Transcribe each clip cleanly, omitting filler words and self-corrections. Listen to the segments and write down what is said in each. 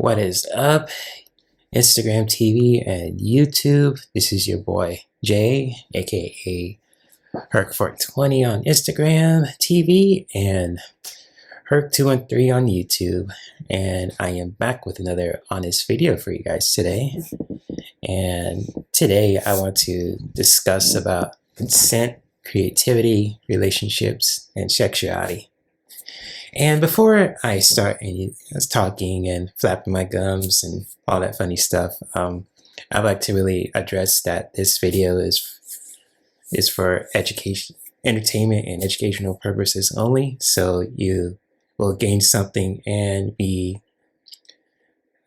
What is up, Instagram TV and YouTube? This is your boy Jay, aka Herc420 on Instagram TV and Herc213 on YouTube. And I am back with another honest video for you guys today. And today I want to discuss about consent, creativity, relationships, and sexuality. And before I start talking and flapping my gums and all that funny stuff, I'd like to really address that this video is for education, entertainment, and educational purposes only. So you will gain something and be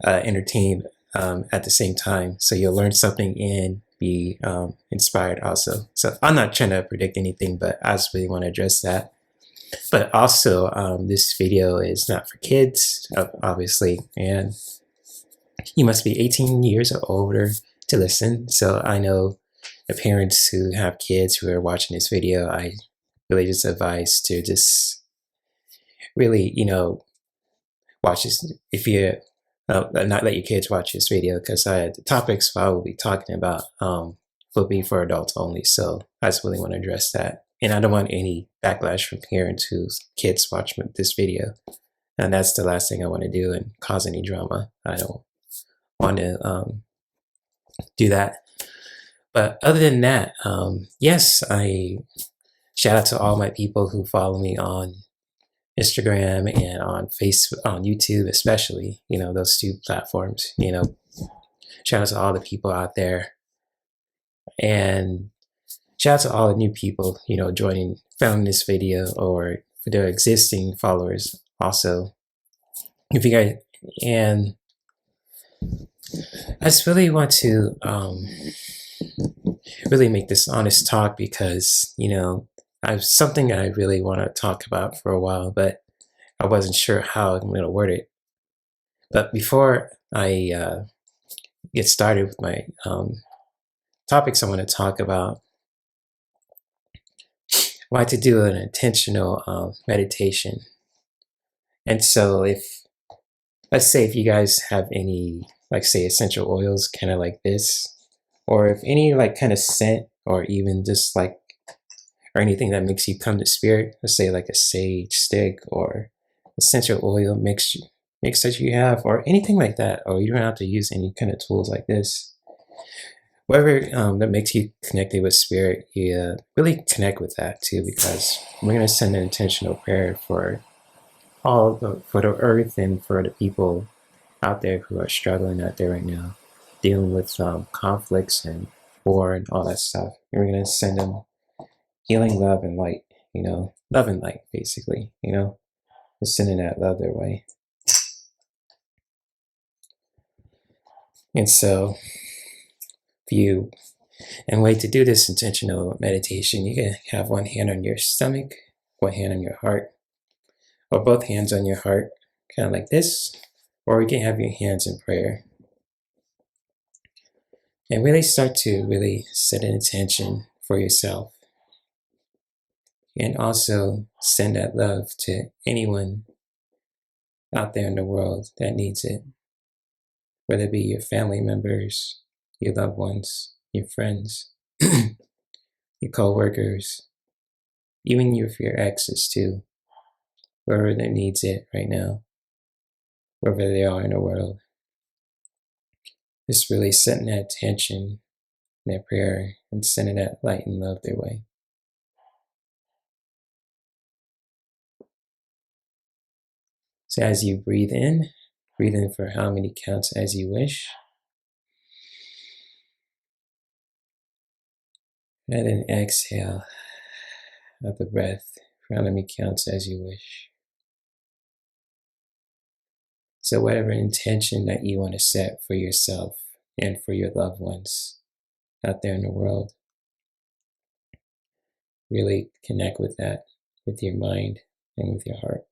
entertained at the same time. So you'll learn something and be inspired also. So I'm not trying to predict anything, but I just really want to address that. But also, this video is not for kids, obviously, and you must be 18 years or older to listen. So I know the parents who have kids who are watching this video, I really just advise to just really, watch this. If you not let your kids watch this video, because the topics I will be talking about will be for adults only. So I just really want to address that. And I don't want any backlash from parents whose kids watch this video. And that's the last thing I want to do and cause any drama. I don't want to do that. But other than that, yes, I shout out to all my people who follow me on Instagram and on Facebook, on YouTube especially, those two platforms, shout out to all the people out there. And shout out to all the new people, found this video, or for the existing followers also. If you guys, and I just really want to really make this honest talk because, I've something I really want to talk about for a while, but I wasn't sure how I'm going to word it. But before I get started with my topics I want to talk about, I like to do an intentional meditation. And so let's say if you guys have any, like say essential oils, kind of like this, or if any like kind of scent, or even just like, or anything that makes you come to spirit, let's say like a sage stick or essential oil mix that you have, or anything like that, or you don't have to use any kind of tools like this. Whatever that makes you connected with spirit, you really connect with that too, because we're going to send an intentional prayer for for the earth and for the people out there who are struggling out there right now, dealing with conflicts and war and all that stuff. And we're going to send them healing, love, and light, love and light, basically, just sending that love their way. And so, way to do this intentional meditation, you can have one hand on your stomach, one hand on your heart, or both hands on your heart, kind of like this, or you can have your hands in prayer. And really start to really set an intention for yourself. And also send that love to anyone out there in the world that needs it, whether it be your family members, your loved ones, your friends, your co-workers, even your exes too, whoever that needs it right now, wherever they are in the world. Just really setting that attention, that prayer, and sending that light and love their way. So as you breathe in for how many counts as you wish. And then exhale out the breath for how many counts as you wish. So whatever intention that you want to set for yourself and for your loved ones out there in the world, really connect with that, with your mind and with your heart.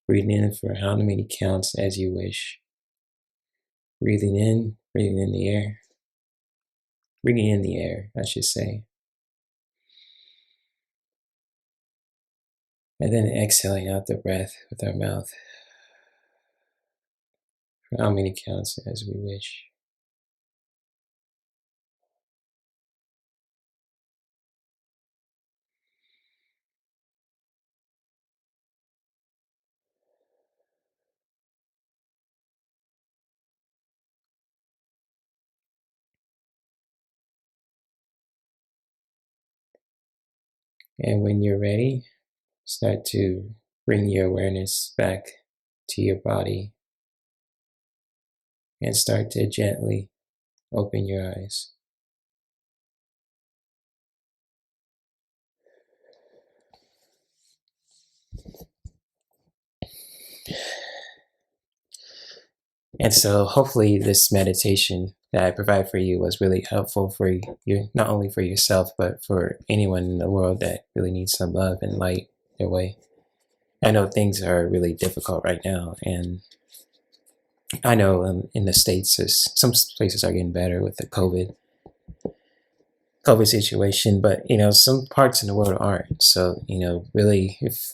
Breathing in for how many counts as you wish. Breathing in the air. bringing in the air, I should say. And then exhaling out the breath with our mouth for how many counts as we wish. And when you're ready, start to bring your awareness back to your body and start to gently open your eyes. And so hopefully this meditation that I provide for you was really helpful for you, not only for yourself, but for anyone in the world that really needs some love and light their way. I know things are really difficult right now, and I know in the States, some places are getting better with the COVID situation, but some parts in the world aren't. So really, if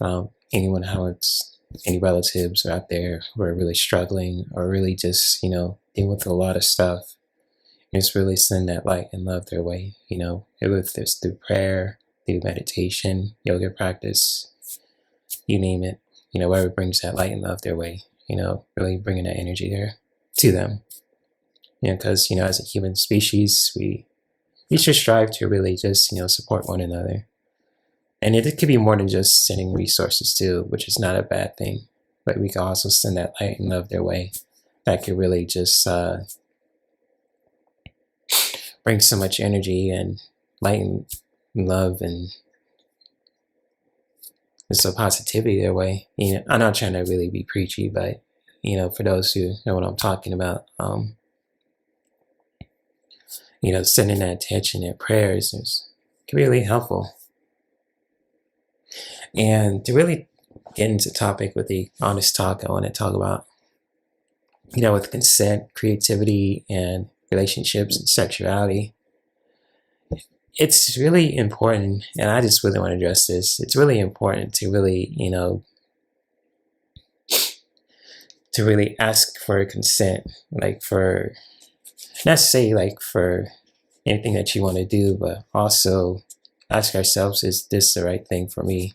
anyone has any relatives out there who are really struggling or really just dealing with a lot of stuff, just really send that light and love their way. If it's through prayer, through meditation, yoga practice, you name it. Whatever brings that light and love their way. Really bringing that energy there to them. Because as a human species, we should strive to really just support one another. And it could be more than just sending resources too, which is not a bad thing. But we can also send that light and love their way. That could really just bring so much energy and light and love and so positivity their way. I'm not trying to really be preachy, but for those who know what I'm talking about, sending that attention and prayers can be really helpful. And to really get into the topic with the honest talk, I want to talk about, with consent, creativity, and relationships and sexuality. It's really important, and I just really want to address this. It's really important to really, to really ask for consent, like for, not say like for anything that you want to do, but also ask ourselves, is this the right thing for me?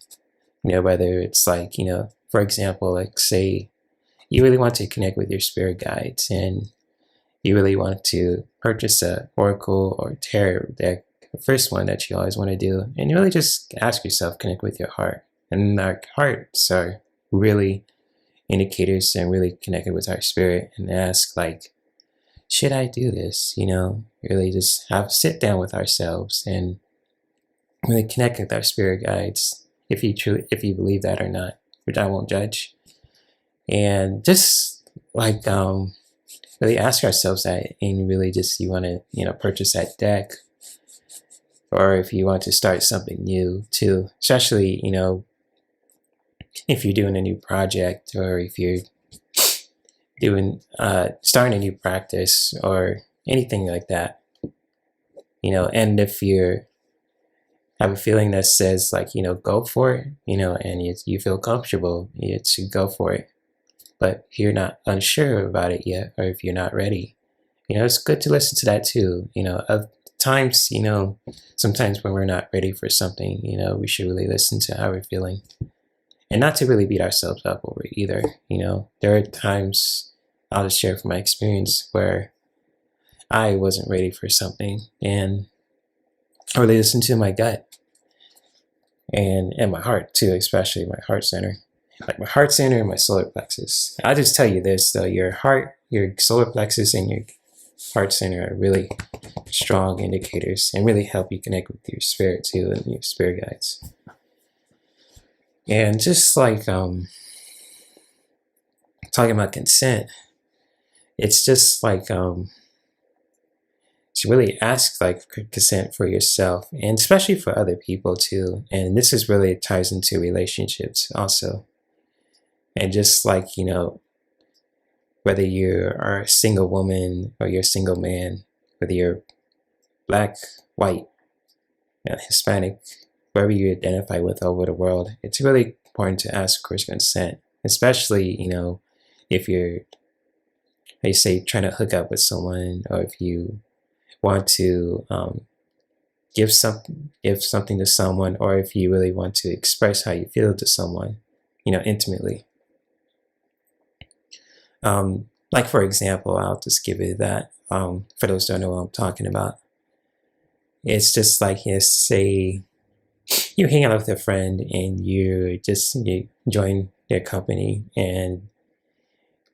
Whether it's like, for example, like say you really want to connect with your spirit guides and you really want to purchase a oracle or tarot deck, the first one that you always want to do, and you really just ask yourself, connect with your heart. And our hearts are really indicators and really connected with our spirit, and ask like, should I do this? Really just sit down with ourselves and really connect with our spirit guides, if you believe that or not, which I won't judge. And just like really ask ourselves that, and really just you want to purchase that deck, or if you want to start something new too, especially if you're doing a new project, or if you're doing starting a new practice or anything like that, and if you have a feeling that says like go for it, and you feel comfortable, you should go for it. But if you're not unsure about it yet, or if you're not ready, it's good to listen to that too. Of times, sometimes when we're not ready for something, we should really listen to how we're feeling, and not to really beat ourselves up over it either. There are times, I'll just share from my experience, where I wasn't ready for something, and I really listened to my gut and my heart too, especially my heart center. Like my heart center and my solar plexus. I'll just tell you this though, your heart, your solar plexus, and your heart center are really strong indicators and really help you connect with your spirit too and your spirit guides. And just like talking about consent, it's just like to really ask like consent for yourself, and especially for other people too. And this is really ties into relationships also. And just like, whether you are a single woman or you're a single man, whether you're black, white, Hispanic, whoever you identify with over the world, it's really important to ask for consent, especially, if you're, they say, trying to hook up with someone, or if you want to give something to someone, or if you really want to express how you feel to someone, intimately. Like, for example, I'll just give you that, for those who don't know what I'm talking about. It's just like, say you hang out with a friend and you join their company, and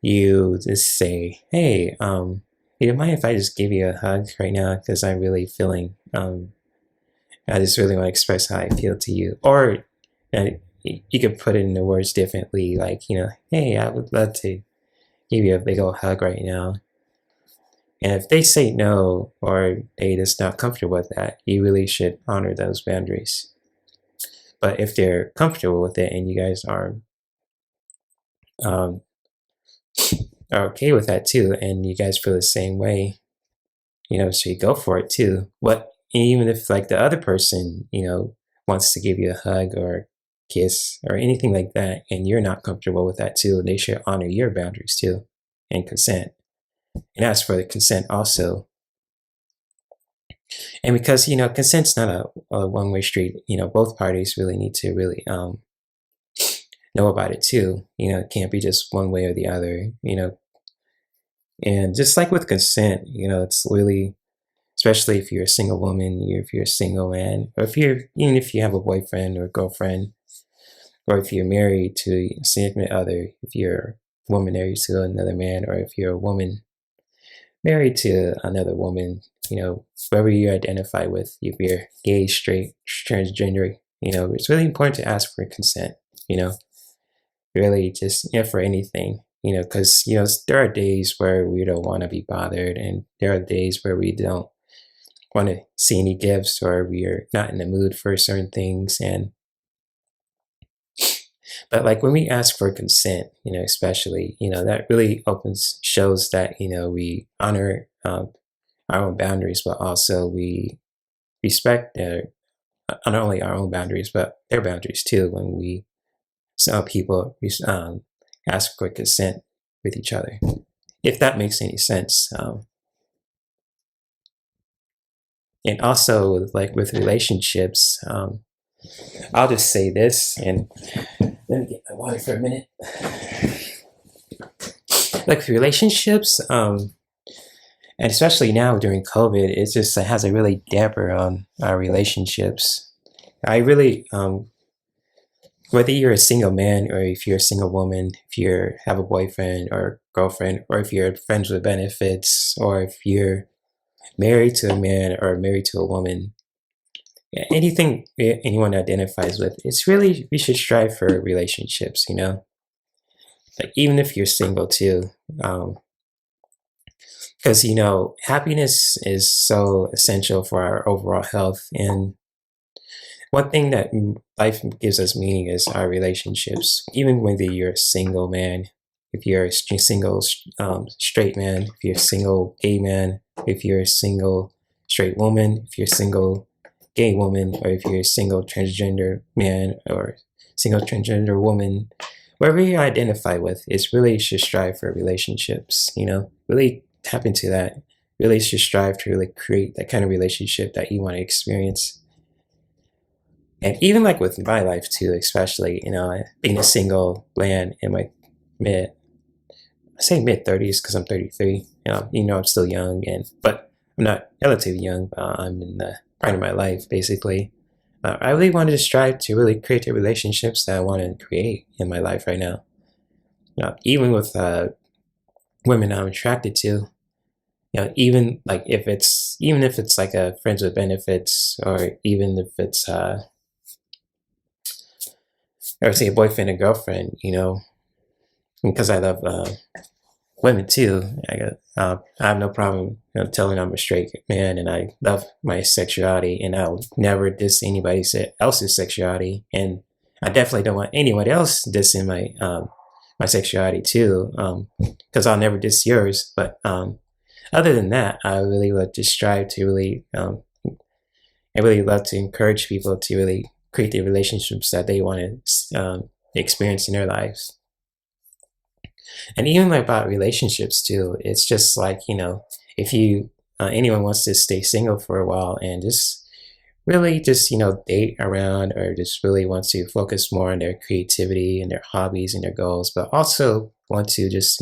you just say, hey, you don't mind if I just give you a hug right now, because I'm really feeling, I just really want to express how I feel to you. Or you could put it in the words differently, like, hey, I would love to give you a big old hug right now. And if they say no, or they just not comfortable with that, you really should honor those boundaries. But if they're comfortable with it and you guys are okay with that too, and you guys feel the same way, so you go for it too. Even if like the other person, wants to give you a hug or kiss or anything like that, and you're not comfortable with that too, they should honor your boundaries too, and consent. And ask for the consent also. And because, consent's not a one-way street, both parties really need to really know about it too. It can't be just one way or the other, And just like with consent, it's really, especially if you're a single woman, if you're a single man, or even if you have a boyfriend or girlfriend, or if you're married to a significant other, if you're a woman married to another man, or if you're a woman married to another woman, whoever you identify with, if you're gay, straight, transgender, it's really important to ask for consent, really just, for anything, because, there are days where we don't want to be bothered, and there are days where we don't want to see any gifts, or we're not in the mood for certain things. But like when we ask for consent, especially, that really shows that, we honor our own boundaries, but also we respect not only our own boundaries, but their boundaries too, when some people ask for consent with each other, if that makes any sense. And also, like with relationships, I'll just say this, and let me get my water for a minute. Like with relationships, and especially now during COVID, it has a really damper on our relationships. I really, whether you're a single man, or if you're a single woman, if you have a boyfriend or girlfriend, or if you're friends with benefits, or if you're married to a man or married to a woman, anything anyone identifies with, it's really, we should strive for relationships, like even if you're single too, because happiness is so essential for our overall health. And one thing that life gives us meaning is our relationships. Even whether you're a single man, if you're a single straight man, if you're a single gay man, if you're a single straight woman, if you're a single gay woman, or if you're a single transgender man or single transgender woman, whatever you identify with, it's really should strive for relationships, really tap into that, really should strive to really create that kind of relationship that you want to experience. And even like with my life too, especially, being a single man in my mid-30s, because I'm 33, I'm still young, but I'm not relatively young, I'm in the prime of my life, basically. I really wanted to strive to really create the relationships that I want to create in my life right now. Even with women I'm attracted to, even if it's like a friends with benefits, or even if it's or say a boyfriend and girlfriend, because I love women too. I have no problem telling I'm a straight man, and I love my sexuality, and I'll never diss anybody else's sexuality, and I definitely don't want anyone else dissing my sexuality too, because I'll never diss yours. But other than that, I really would just strive to really, I really love to encourage people to really create the relationships that they want to experience in their lives. And even about relationships too, it's just like, if you, anyone wants to stay single for a while and just really just, date around, or just really want to focus more on their creativity and their hobbies and their goals, but also want to just,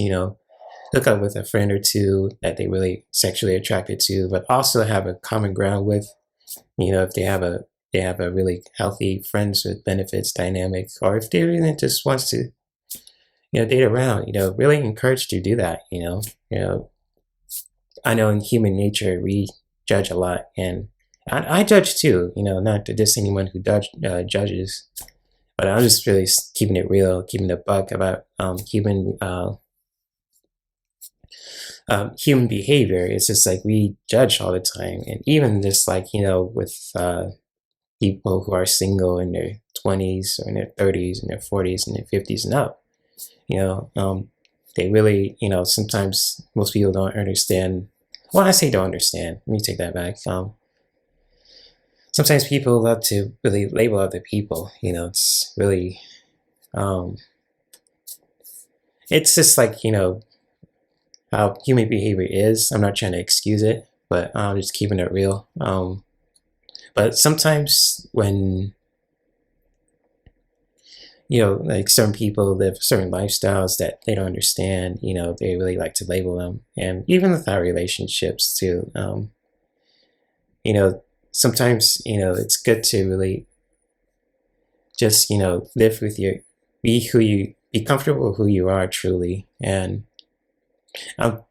hook up with a friend or two that they really sexually attracted to, but also have a common ground with, if they have a really healthy friends with benefits dynamic, or if they really just wants to, date around, really encouraged to do that. I know in human nature, we judge a lot, and I judge too, not to diss anyone who judges, but I'm just really keeping it real, keeping it a buck about human behavior. It's just like we judge all the time. And even just like, with people who are single in their 20s or in their 30s and their 40s and their 50s and up, they really, sometimes most people don't understand. Well, I say don't understand. Let me take that back. Sometimes people love to really label other people. It's really, it's just like, how human behavior is. I'm not trying to excuse it, but I'm just keeping it real. But sometimes when, like certain people live certain lifestyles that they don't understand, they really like to label them. And even with our relationships too, sometimes, it's good to really just, live with be comfortable with who you are truly. And I'm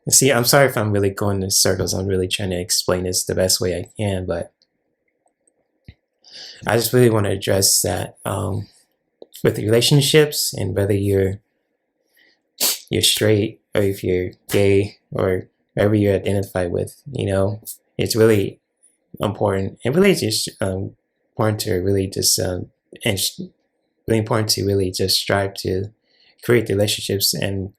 sorry if I'm really going in circles. I'm really trying to explain this the best way I can, but I just really want to address that with relationships, and whether you're straight or if you're gay or whatever you identify with, it's really important. And really just important to really just and really important to really just strive to create relationships and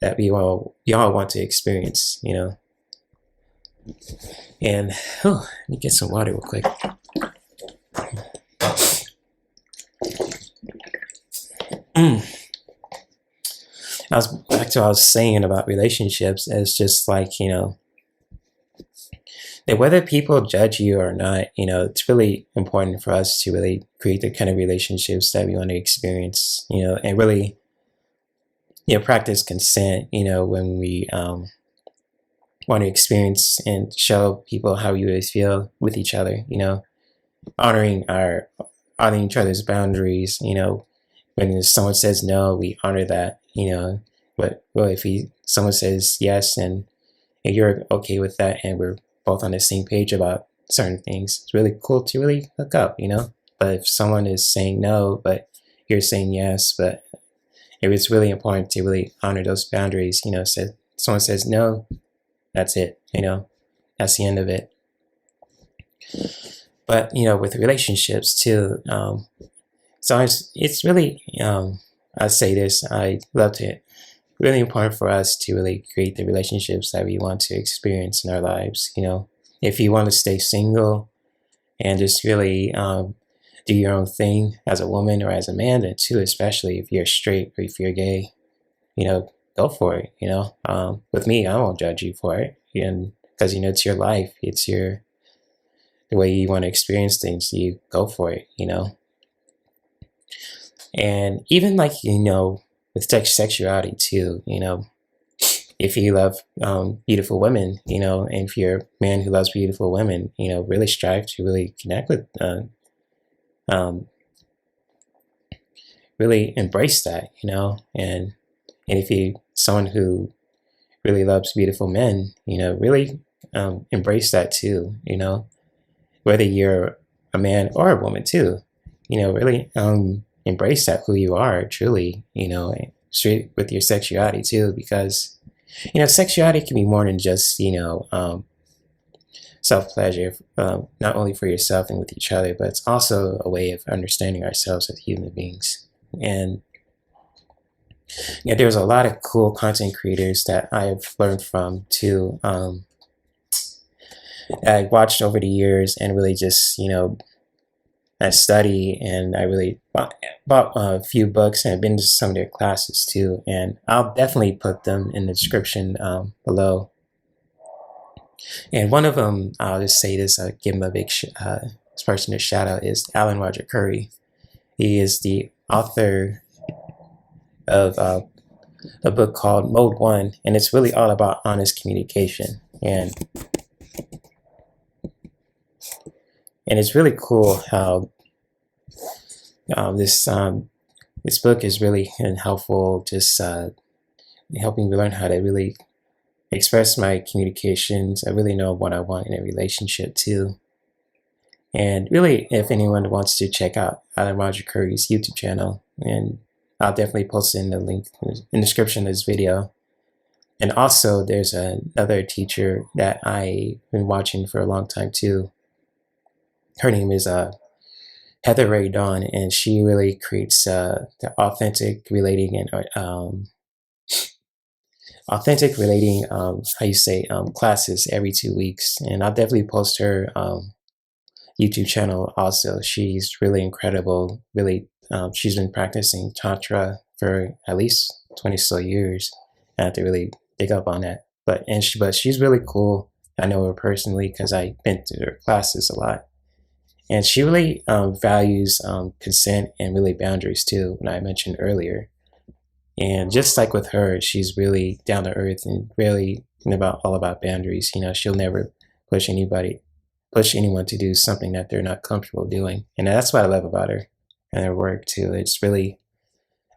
that we all want to experience, And let me get some water real quick. Back to what I was saying about relationships. It's just like, that whether people judge you or not, it's really important for us to really create the kind of relationships that we want to experience, and really, practice consent, when we want to experience and show people how we really feel with each other, honoring each other's boundaries, when someone says no, we honor that, but if someone says yes and you're okay with that, and we're both on the same page about certain things, it's really cool to really hook up, But if someone is saying no, but you're saying yes, but it's really important to really honor those boundaries, someone says no, that's it, that's the end of it. But, with relationships too, so it's really, I say this, I love it. Really important for us to really create the relationships that we want to experience in our lives. If you want to stay single and just really do your own thing as a woman or as a man, then too, especially if you're straight or if you're gay, go for it. With me, I won't judge you for it, and because it's your life, it's the way you want to experience things. You go for it. And even like with sexuality too, if you love beautiful women, and if you're a man who loves beautiful women, really strive to really connect with, really embrace that, and if you someone who really loves beautiful men, really embrace that too, whether you're a man or a woman too, really embrace that who you are truly, straight with your sexuality too, because sexuality can be more than just self-pleasure, not only for yourself and with each other, but it's also a way of understanding ourselves as human beings. And Yeah, there's a lot of cool content creators that I've learned from too. I watched over the years and really just, I study and I really bought a few books and I've been to some of their classes too. And I'll definitely put them in the description below. And one of them, I'll just say this, I'll give him a big this person a shout out, is Alan Roger Curry. He is the author of a book called Mode 1, and it's really all about honest communication. And it's really cool how this book is really helpful, just helping me learn how to really express my communications. I really know what I want in a relationship too. And really, if anyone wants to check out Alan Roger Curry's YouTube channel, and I'll definitely post in the link in the description of this video. And also, there's another teacher that I've been watching for a long time too. Her name is Heather Ray Dawn, and she really creates the authentic relating classes every 2 weeks. And I'll definitely post her YouTube channel also. She's really incredible. Really, she's been practicing Tantra for at least 20 so years. I have to really dig up on that. But she's really cool. I know her personally because I've been to her classes a lot. And she really values consent and really boundaries too, when I mentioned earlier. And just like with her, she's really down to earth and really all about boundaries. She'll never push anyone to do something that they're not comfortable doing. And that's what I love about her and her work too. It's really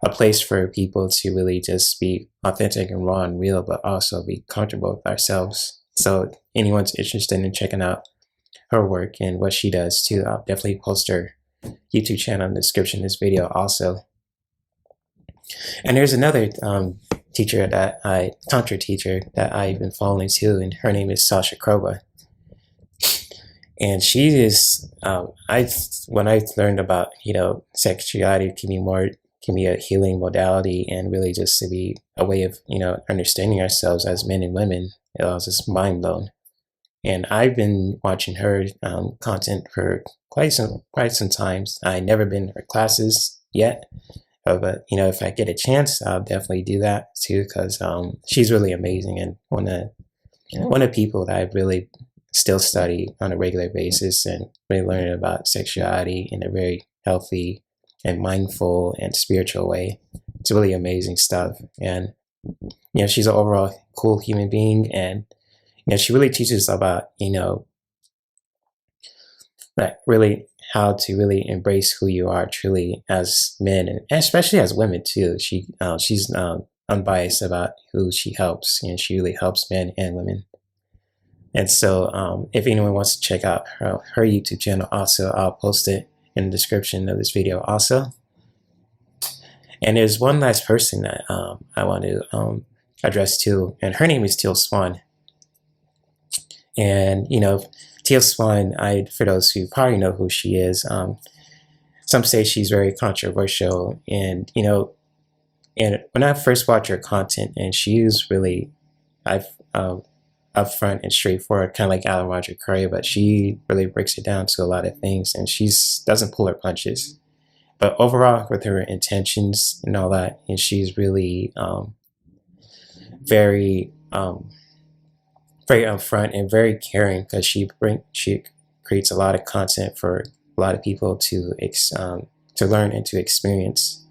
a place for people to really just be authentic and raw and real, but also be comfortable with ourselves. So if anyone's interested in checking out her work and what she does too, I'll definitely post her YouTube channel in the description of this video also. And there's another Tantra teacher that I've been following too, and her name is Sasha Cobra. And she is, when I learned about, sexuality can be a healing modality and really just to be a way of, understanding ourselves as men and women, I was just mind blown. And I've been watching her content for quite some times. I've never been to her classes yet, but if I get a chance, I'll definitely do that too, because she's really amazing and one of the people that I really still study on a regular basis and really learning about sexuality in a very healthy and mindful and spiritual way. It's really amazing stuff. And she's an overall cool human being, and she really teaches about, really how to really embrace who you are truly as men, and especially as women too. She's unbiased about who she helps, and she really helps men and women. And so if anyone wants to check out her YouTube channel also, I'll post it in the description of this video also. And there's one last person that I want to address too, and her name is Teal Swan. And Teal Swan, for those who probably know who she is, some say she's very controversial, and and when I first watched her content, and she's really upfront and straightforward, kind of like Alan Roger Curry, but she really breaks it down to a lot of things, and she doesn't pull her punches. But overall, with her intentions and all that, and she's really very upfront and very caring, because she creates a lot of content for a lot of people to learn and to experience,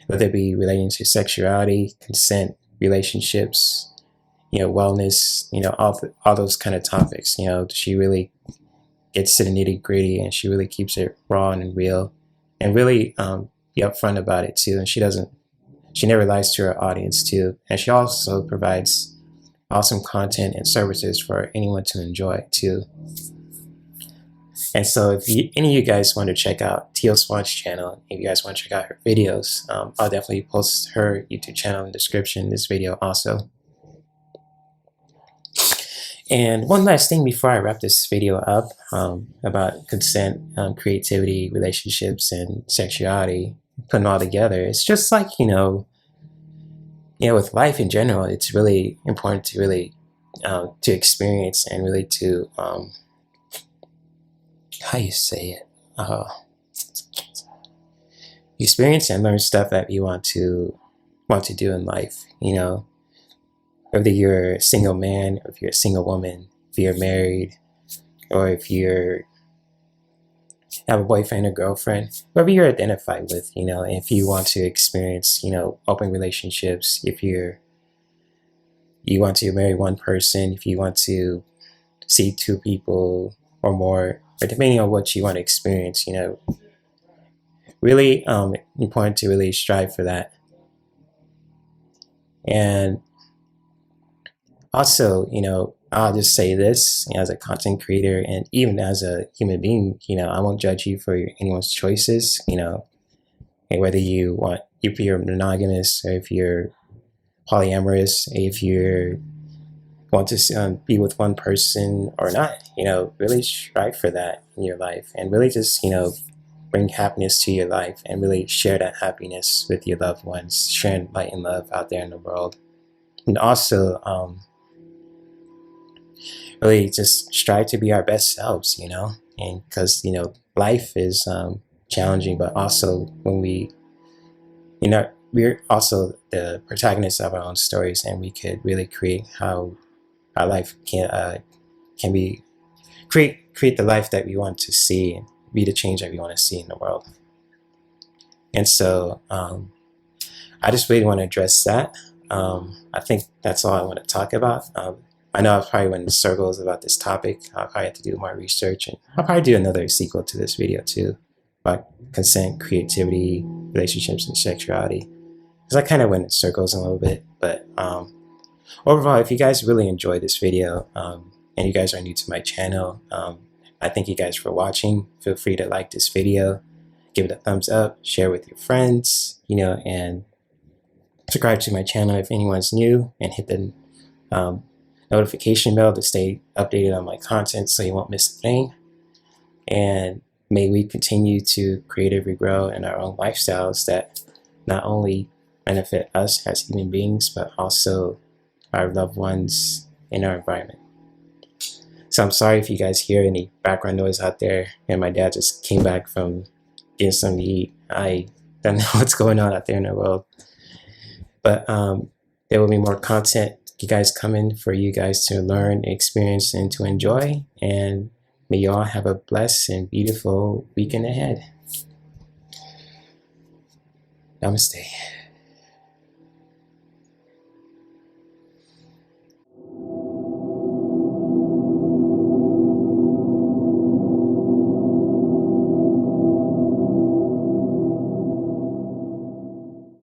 whether it be relating to sexuality, consent, relationships, wellness, all those kind of topics. She really gets to the nitty gritty, and she really keeps it raw and real, and really be upfront about it too. And she never lies to her audience too. And she also provides awesome content and services for anyone to enjoy too. And so if any of you guys want to check out Teal Swan's channel, if you guys want to check out her videos, I'll definitely post her YouTube channel in the description of this video also. And one last thing before I wrap this video up about consent, creativity, relationships, and sexuality, putting all together. It's just like, with life in general, it's really important to really to experience and really to how you say it, experience and learn stuff that you want to do in life. Whether you're a single man, or if you're a single woman, if you're married, or if you have a boyfriend or girlfriend, whoever you're identified with, if you want to experience, open relationships, if you want to marry one person, if you want to see two people or more, or depending on what you want to experience, really important to really strive for that. And also, I'll just say this, as a content creator and even as a human being, I won't judge you for anyone's choices, and whether if you're monogamous or if you're polyamorous, if you want to be with one person or not, really strive for that in your life and really just, bring happiness to your life and really share that happiness with your loved ones, sharing light and love out there in the world. And also, really just strive to be our best selves, and because, life is challenging, but also when we're also the protagonists of our own stories, and we could really create how our life can be, create the life that we want to see and be the change that we want to see in the world. And so I just really want to address that. I think that's all I want to talk about. I know I probably went in circles about this topic. I'll probably have to do more research, and I'll probably do another sequel to this video too, about consent, creativity, relationships, and sexuality. Because I kind of went in circles a little bit, but overall, if you guys really enjoyed this video, and you guys are new to my channel, I thank you guys for watching. Feel free to like this video, give it a thumbs up, share with your friends, and subscribe to my channel if anyone's new, and hit the notification bell to stay updated on my content so you won't miss a thing. And may we continue to creatively grow in our own lifestyles that not only benefit us as human beings, but also our loved ones in our environment. So I'm sorry if you guys hear any background noise out there, and my dad just came back from getting something to eat. I don't know what's going on out there in the world. But there will be more content, you guys, coming for you guys to learn, experience, and to enjoy. And may you all have a blessed and beautiful weekend ahead. Namaste.